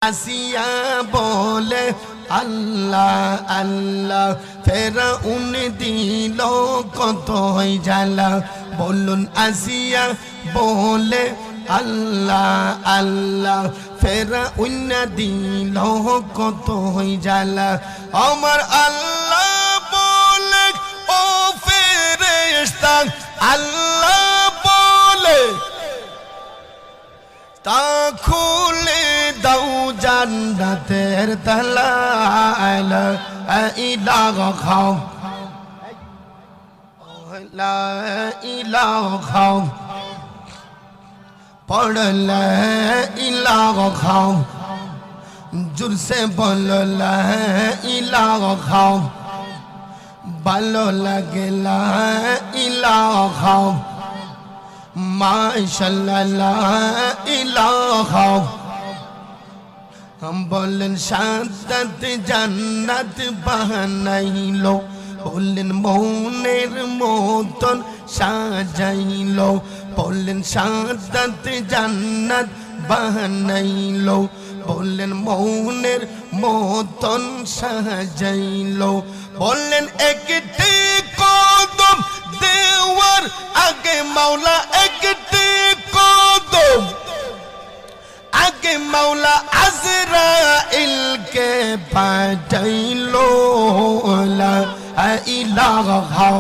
আসিয়া বলে আল্লাহ আল্লাহ ফেরাউন দিল কত জ্বালা বলুন আসিয়া বলে আল্লাহ আল্লাহ ফেরাউন দিল কত জ্বালা আমার আল্লাহ বলে ও ফেরেশতা আল্লাহ বলে তা খুলে দাও জান্নাতের তালা লা ইলাহা খাও লা ইলাহা খাও পড় লা ইলাহা খাও জোর সে বলো লা ইলাহা খাও ভালো লাগে লা ইলাহা খাও মাশাআল্লাহ লা ইলাহা हम बोलन शादत जन्नत बानाइलो बोलन मौनेर मोतन साजाइलो बोलन शादत जन्नत बानाइलो बोलन मौनेर मोतन साजाइलो बोलन एकटी कदम देवर आगे मौला एकटी कदम आगे मौला अज़राइल के पाइलो ला इलाहा